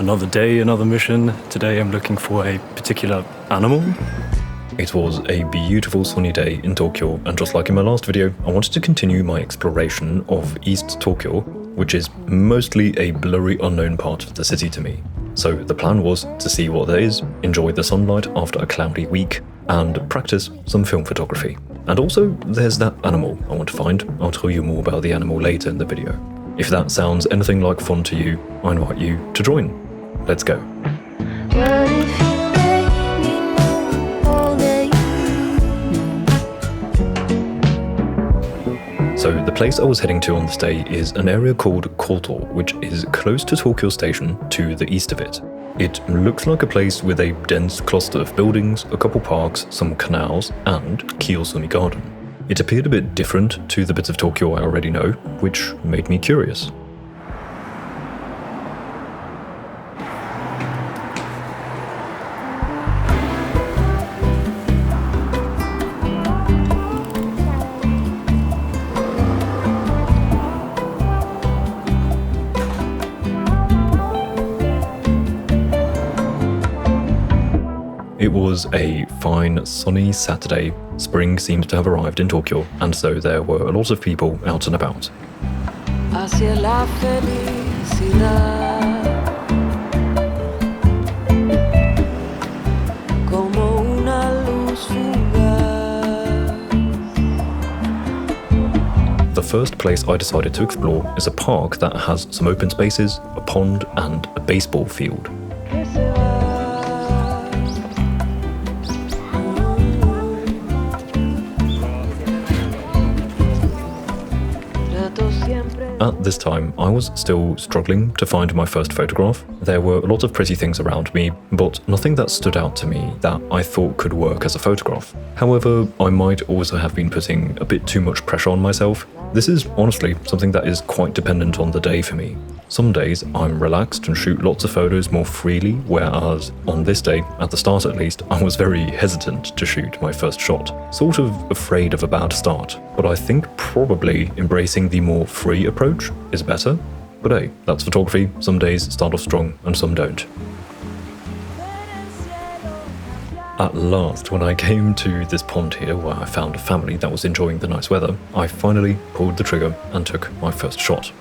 Another day, another mission. Today I'm looking for a particular animal. It was a beautiful sunny day in Tokyo, and just like in my last video, I wanted to continue my exploration of East Tokyo, which is mostly a blurry unknown part of the city to me. So the plan was to see what there is, enjoy the sunlight after a cloudy week, and practice some film photography. And also, there's that animal I want to find. I'll tell you more about the animal later in the video. If that sounds anything like fun to you, I invite you to join. Let's go. So the place I was heading to on this day is an area called Koto, which is close to Tokyo Station to the east of it. It looks like a place with a dense cluster of buildings, a couple parks, some canals, and Kiyosumi Garden. It appeared a bit different to the bits of Tokyo I already know, which made me curious. It was a fine, sunny Saturday. Spring seems to have arrived in Tokyo, and so there were a lot of people out and about. Hacia la felicidad, como una luz fugaz. The first place I decided to explore is a park that has some open spaces, a pond, and a baseball field. At this time, I was still struggling to find my first photograph. There were a lot of pretty things around me, but nothing that stood out to me that I thought could work as a photograph. However, I might also have been putting a bit too much pressure on myself. This is honestly something that is quite dependent on the day for me. Some days I'm relaxed and shoot lots of photos more freely, whereas on this day, at the start at least, I was very hesitant to shoot my first shot, sort of afraid of a bad start. But I think probably embracing the more free approach is better. But hey, that's photography. Some days start off strong and some don't. At last, when I came to this pond here where I found a family that was enjoying the nice weather, I finally pulled the trigger and took my first shot.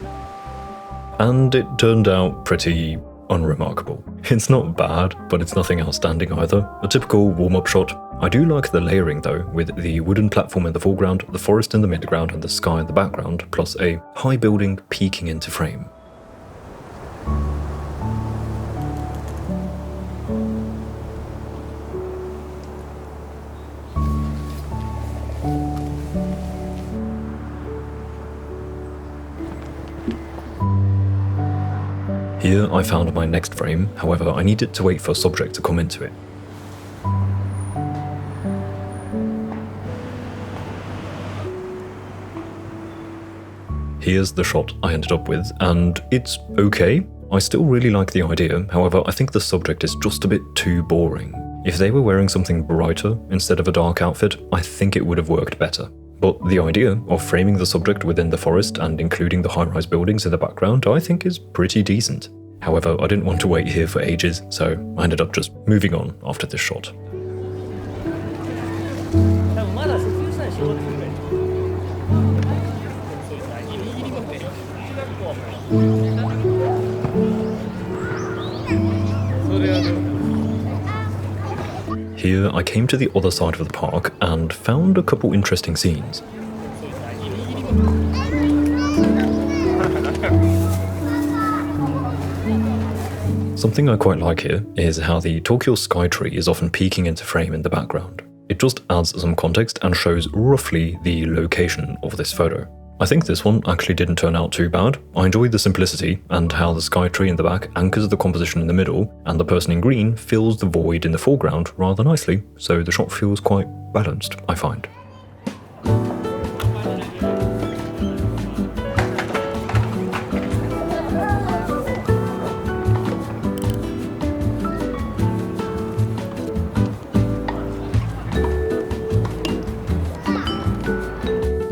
And it turned out pretty unremarkable. It's not bad, but it's nothing outstanding either. A typical warm-up shot. I do like the layering though, with the wooden platform in the foreground, the forest in the midground, and the sky in the background, plus a high building peeking into frame. Here I found my next frame, however I needed to wait for a subject to come into it. Here's the shot I ended up with, and it's okay. I still really like the idea, however I think the subject is just a bit too boring. If they were wearing something brighter instead of a dark outfit, I think it would have worked better. But the idea of framing the subject within the forest and including the high-rise buildings in the background I think is pretty decent. However, I didn't want to wait here for ages, so I ended up just moving on after this shot. Here I came to the other side of the park and found a couple interesting scenes. Something I quite like here is how the Tokyo sky tree is often peeking into frame in the background. It just adds some context and shows roughly the location of this photo. I think this one actually didn't turn out too bad. I enjoyed the simplicity and how the sky tree in the back anchors the composition in the middle, and the person in green fills the void in the foreground rather nicely, so the shot feels quite balanced, I find.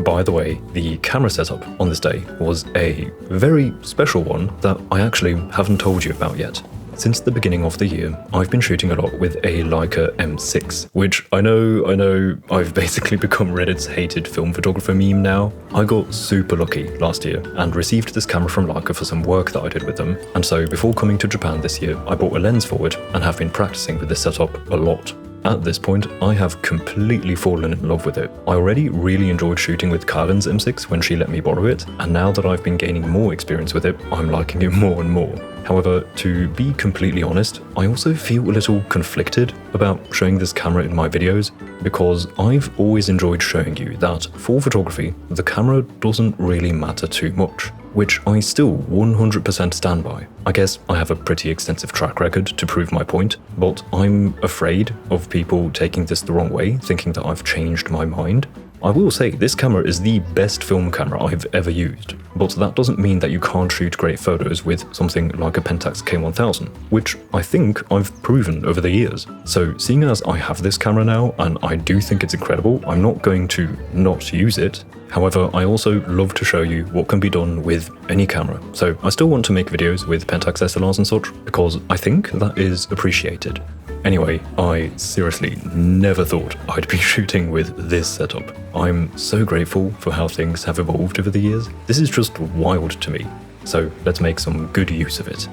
By the way, the camera setup on this day was a very special one that I actually haven't told you about yet. Since the beginning of the year, I've been shooting a lot with a Leica M6, which I know, I've basically become Reddit's hated film photographer meme now. I got super lucky last year and received this camera from Leica for some work that I did with them, and so before coming to Japan this year, I bought a lens for it and have been practicing with this setup a lot. At this point, I have completely fallen in love with it. I already really enjoyed shooting with Karen's M6 when she let me borrow it, and now that I've been gaining more experience with it, I'm liking it more and more. However, to be completely honest, I also feel a little conflicted about showing this camera in my videos, because I've always enjoyed showing you that for photography, the camera doesn't really matter too much, which I still 100% stand by. I guess I have a pretty extensive track record to prove my point, but I'm afraid of people taking this the wrong way, thinking that I've changed my mind. I will say this camera is the best film camera I've ever used, but that doesn't mean that you can't shoot great photos with something like a Pentax K1000, which I think I've proven over the years. So seeing as I have this camera now, and I do think it's incredible, I'm not going to not use it. However, I also love to show you what can be done with any camera. So I still want to make videos with Pentax SLRs and such, because I think that is appreciated. Anyway, I seriously never thought I'd be shooting with this setup. I'm so grateful for how things have evolved over the years. This is just wild to me. So let's make some good use of it.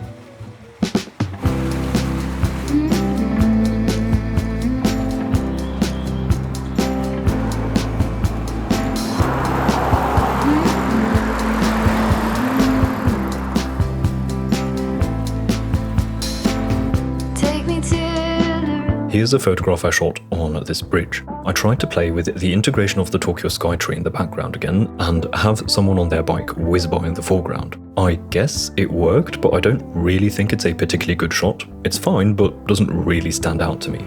Here's a photograph I shot on this bridge. I tried to play with the integration of the Tokyo Skytree in the background again and have someone on their bike whiz by in the foreground. I guess it worked, but I don't really think it's a particularly good shot. It's fine, but doesn't really stand out to me.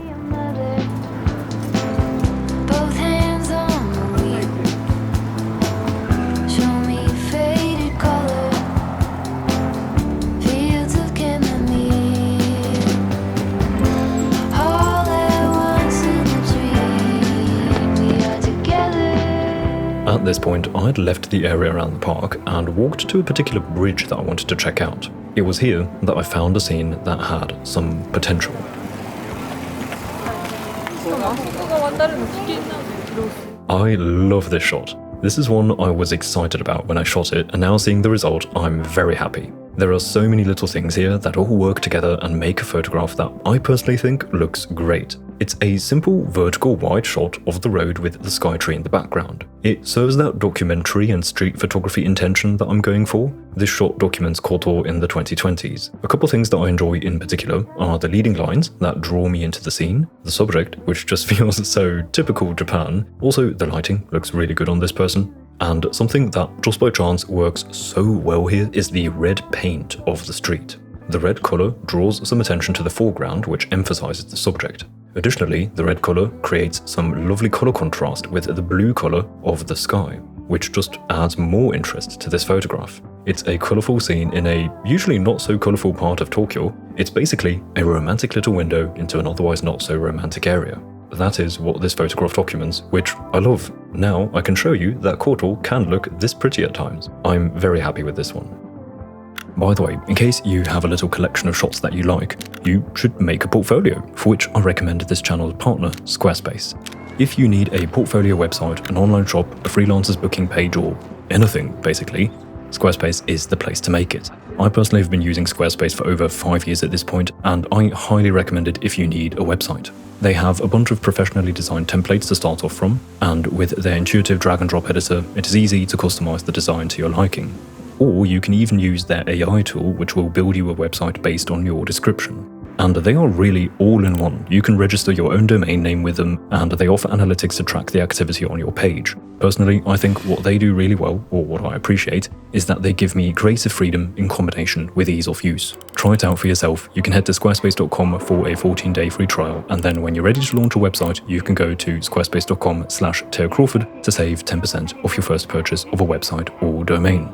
At this point, I had left the area around the park and walked to a particular bridge that I wanted to check out. It was here that I found a scene that had some potential. I love this shot. This is one I was excited about when I shot it, and now seeing the result, I'm very happy. There are so many little things here that all work together and make a photograph that I personally think looks great. It's a simple vertical wide shot of the road with the Skytree in the background. It serves that documentary and street photography intention that I'm going for. This shot documents Koto in the 2020s. A couple things that I enjoy in particular are the leading lines that draw me into the scene, the subject, which just feels so typical Japan. Also, the lighting looks really good on this person. And something that just by chance works so well here is the red paint of the street. The red colour draws some attention to the foreground, which emphasises the subject. Additionally, the red colour creates some lovely colour contrast with the blue colour of the sky, which just adds more interest to this photograph. It's a colourful scene in a usually not so colourful part of Tokyo. It's basically a romantic little window into an otherwise not so romantic area. That is what this photograph documents, which I love. Now I can show you that Koto can look this pretty at times. I'm very happy with this one. By the way, in case you have a little collection of shots that you like, you should make a portfolio, for which I recommend this channel's partner, Squarespace. If you need a portfolio website, an online shop, a freelancer's booking page, or anything basically, Squarespace is the place to make it. I personally have been using Squarespace for over 5 years at this point, and I highly recommend it if you need a website. They have a bunch of professionally designed templates to start off from, and with their intuitive drag and drop editor, it is easy to customize the design to your liking. Or you can even use their AI tool, which will build you a website based on your description. And they are really all in one. You can register your own domain name with them, and they offer analytics to track the activity on your page. Personally, I think what they do really well, or what I appreciate, is that they give me creative freedom in combination with ease of use. Try it out for yourself. You can head to squarespace.com for a 14-day free trial, and then when you're ready to launch a website, you can go to squarespace.com/Crawford to save 10% off your first purchase of a website or domain.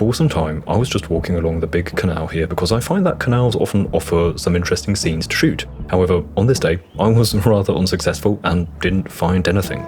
For some time, I was just walking along the big canal here because I find that canals often offer some interesting scenes to shoot. However, on this day, I was rather unsuccessful and didn't find anything.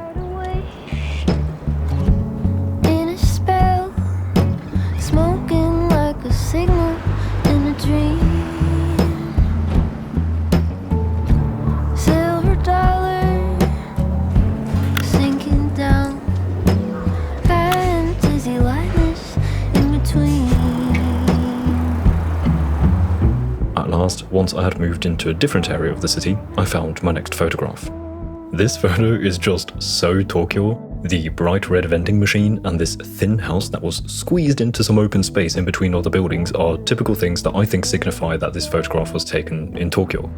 Once I had moved into a different area of the city, I found my next photograph. This photo is just so Tokyo. The bright red vending machine and this thin house that was squeezed into some open space in between other buildings are typical things that I think signify that this photograph was taken in Tokyo.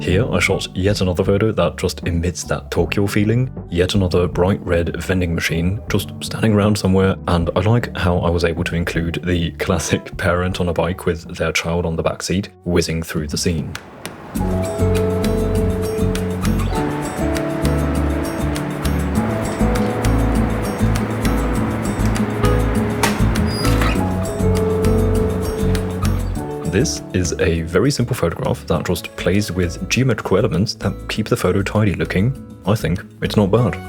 Here I shot yet another photo that just emits that Tokyo feeling, yet another bright red vending machine just standing around somewhere, and I like how I was able to include the classic parent on a bike with their child on the backseat whizzing through the scene. This is a very simple photograph that just plays with geometrical elements that keep the photo tidy looking. I think it's not bad.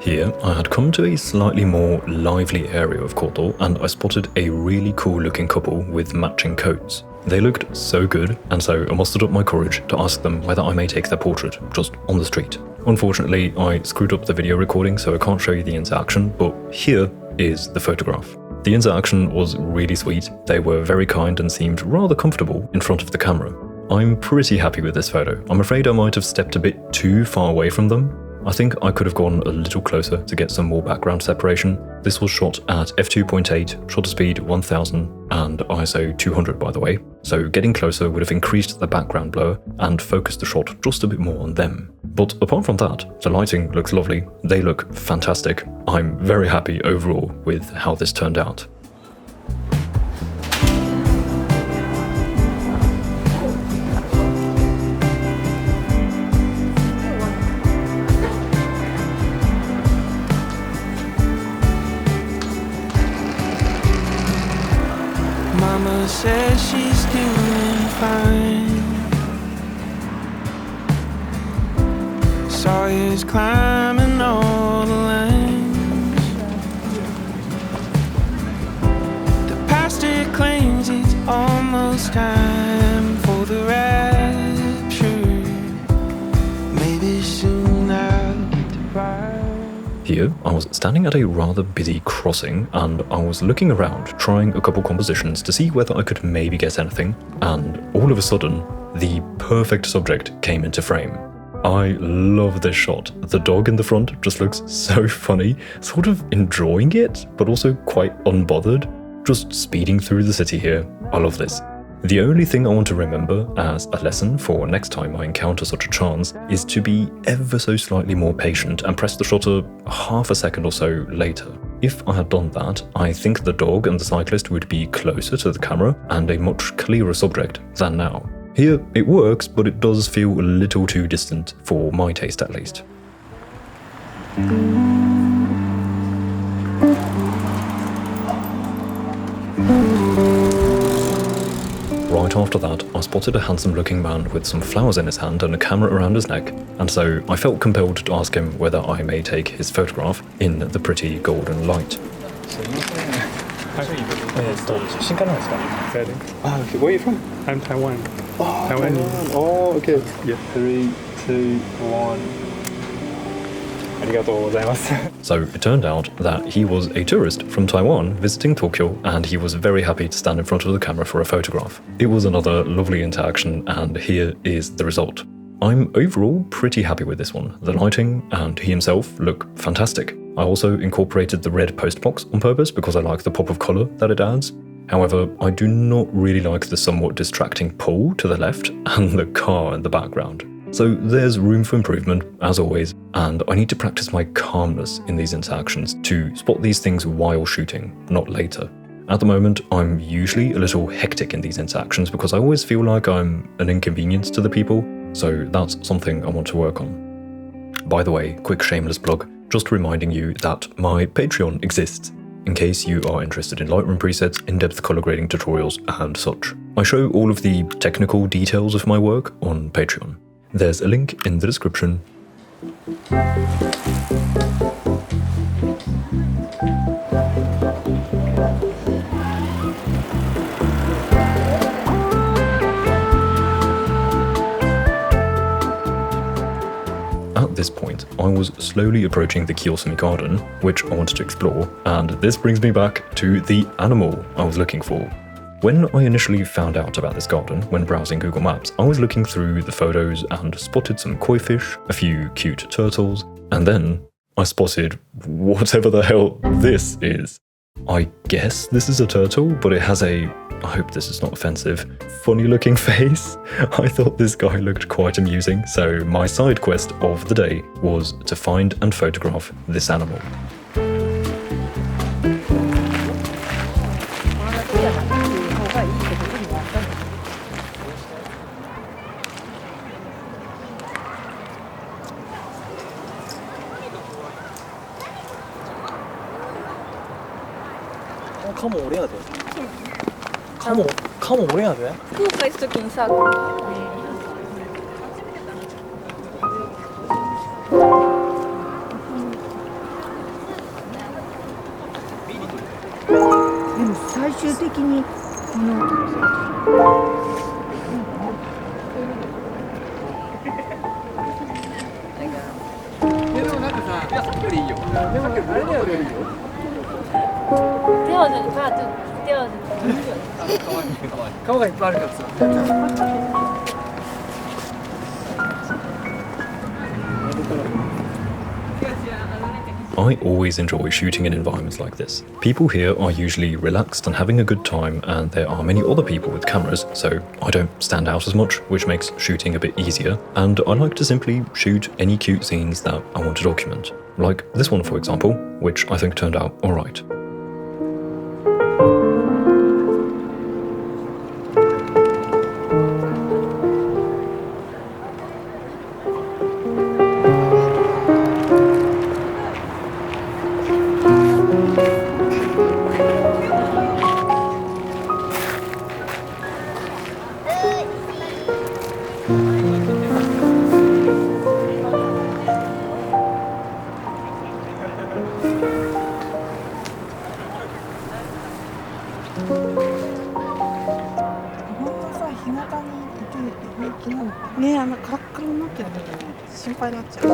Here, I had come to a slightly more lively area of Kyoto and I spotted a really cool looking couple with matching coats. They looked so good, and so I mustered up my courage to ask them whether I may take their portrait just on the street. Unfortunately, I screwed up the video recording so I can't show you the interaction, but here is the photograph. The interaction was really sweet. They were very kind and seemed rather comfortable in front of the camera. I'm pretty happy with this photo. I'm afraid I might have stepped a bit too far away from them. I think I could have gone a little closer to get some more background separation. This was shot at f2.8, shutter speed 1000 and ISO 200 by the way, so getting closer would have increased the background blur and focused the shot just a bit more on them. But apart from that, the lighting looks lovely, they look fantastic. I'm very happy overall with how this turned out. Mama says she's doing fine. Sawyer's climbing all the lines. The pastor claims it's almost time for the rapture. Maybe soon I'll depart. Here, I was standing at a rather busy crossing and I was looking around, trying a couple compositions to see whether I could maybe get anything, and all of a sudden, the perfect subject came into frame. I love this shot. The dog in the front just looks so funny, sort of enjoying it, but also quite unbothered, just speeding through the city here. I love this. The only thing I want to remember as a lesson for next time I encounter such a chance is to be ever so slightly more patient and press the shutter half a second or so later. If I had done that, I think the dog and the cyclist would be closer to the camera and a much clearer subject than now. Here it works, but it does feel a little too distant for my taste at least. Right after that, I spotted a handsome looking man with some flowers in his hand and a camera around his neck, and so I felt compelled to ask him whether I may take his photograph in the pretty golden light. Where are you from? I'm Taiwan. Oh, Taiwanese. Oh, okay. Yeah. 3, 2, 1. ありがとうございます。 So it turned out that he was a tourist from Taiwan visiting Tokyo, and he was very happy to stand in front of the camera for a photograph. It was another lovely interaction, and here is the result. I'm overall pretty happy with this one. The lighting and he himself look fantastic. I also incorporated the red postbox on purpose because I like the pop of colour that it adds. However, I do not really like the somewhat distracting pole to the left and the car in the background. So there's room for improvement, as always, and I need to practice my calmness in these interactions to spot these things while shooting, not later. At the moment, I'm usually a little hectic in these interactions because I always feel like I'm an inconvenience to the people, so that's something I want to work on. By the way, quick shameless plug, just reminding you that my Patreon exists, in case you are interested in Lightroom presets, in-depth color grading tutorials, and such. I show all of the technical details of my work on Patreon. There's a link in the description. At this point, I was slowly approaching the Kiyosumi garden, which I wanted to explore, and this brings me back to the animal I was looking for. When I initially found out about this garden when browsing Google Maps, I was looking through the photos and spotted some koi fish, a few cute turtles, and then I spotted whatever the hell this is. I guess this is a turtle, but it has a, I hope this is not offensive, funny looking face. I thought this guy looked quite amusing, so my side quest of the day was to find and photograph this animal. 카모 오래 해야 돼. 카모 오래 해야 돼. 福岡行くときにさ、でも最終的にこのでもなんかさ、いやさっきよりいいよ。でもあれだよりいいよ。手はね、手はね。顔がいっぱいあるからさ。I always enjoy shooting in environments like this. People here are usually relaxed and having a good time, and there are many other people with cameras, so I don't stand out as much, which makes shooting a bit easier, and I like to simply shoot any cute scenes that I want to document. Like this one, for example, which I think turned out alright.ね、カラッカラになってる時に心配になっちゃう。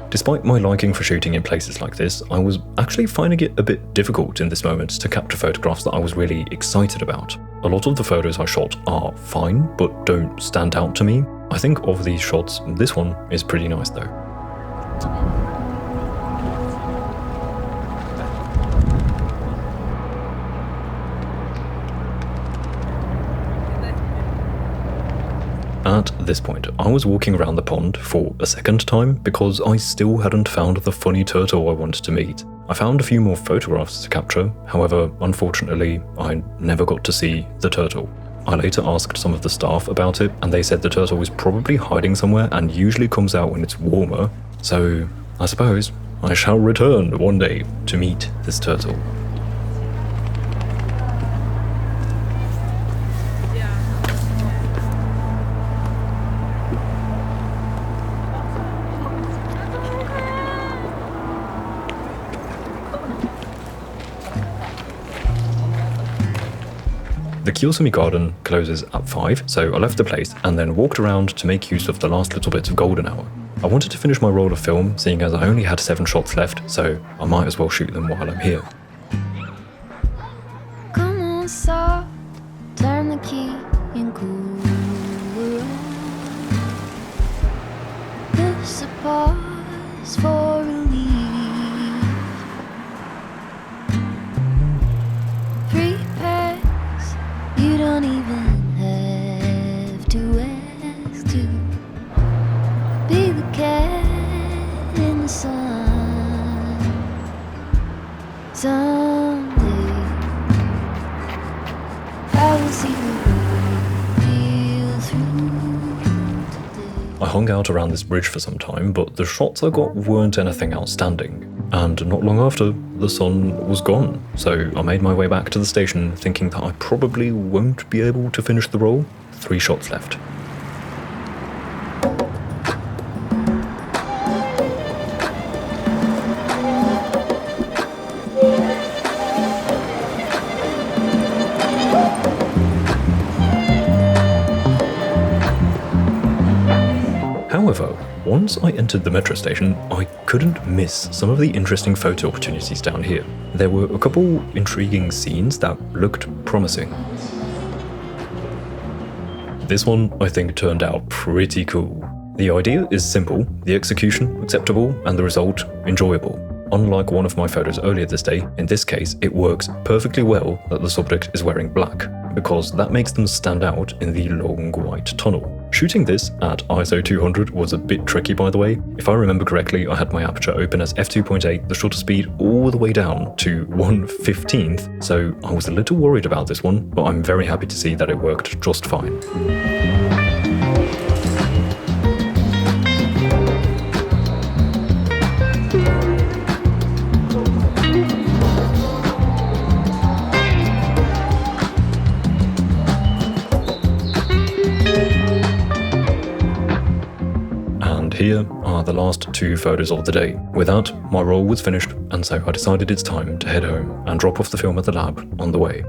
Despite my liking for shooting in places like this, I was actually finding it a bit difficult in this moment to capture photographs that I was really excited about. A lot of the photos I shot are fine, but don't stand out to me. I think of these shots, this one is pretty nice though. At this point, I was walking around the pond for a second time because I still hadn't found the funny turtle I wanted to meet. I found a few more photographs to capture, however, unfortunately, I never got to see the turtle. I later asked some of the staff about it, and they said the turtle was probably hiding somewhere and usually comes out when it's warmer, so I suppose I shall return one day to meet this turtle. The Kiyosumi garden closes at 5, so I left the place and then walked around to make use of the last little bit of golden hour. I wanted to finish my roll of film, seeing as I only had 7 shots left, so I might as well shoot them while I'm here. Come on, soft, turn the key and cool. This a pause for relief. You don't even have to ask to be the cat in the sun. Someday I will see the real through today. I hung out around this bridge for some time, but the shots I got weren't anything outstanding. And not long after, the sun was gone, so I made my way back to the station thinking that I probably won't be able to finish the roll. 3 shots left. However, once I entered the metro station, I couldn't miss some of the interesting photo opportunities down here. There were a couple intriguing scenes that looked promising. This one, I think, turned out pretty cool. The idea is simple, the execution acceptable, and the result enjoyable. Unlike one of my photos earlier this day, in this case, it works perfectly well that the subject is wearing black, because that makes them stand out in the long white tunnel. Shooting this at ISO 200 was a bit tricky, by the way. If I remember correctly, I had my aperture open as f2.8, the shutter speed all the way down to 1/15th, so I was a little worried about this one, but I'm very happy to see that it worked just fine. Here are the last 2 photos of the day. With that, my roll was finished, and so I decided it's time to head home and drop off the film at the lab on the way.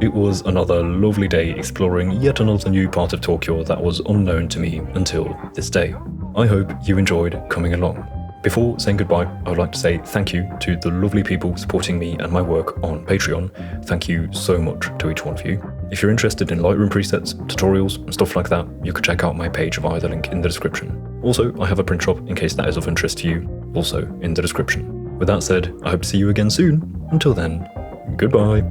It was another lovely day exploring yet another new part of Tokyo that was unknown to me until this day. I hope you enjoyed coming along. Before saying goodbye, I would like to say thank you to the lovely people supporting me and my work on Patreon. Thank you so much to each one of you. If you're interested in Lightroom presets, tutorials, and stuff like that, you can check out my page via the link in the description. Also, I have a print shop in case that is of interest to you, also in the description. With that said, I hope to see you again soon. Until then, goodbye.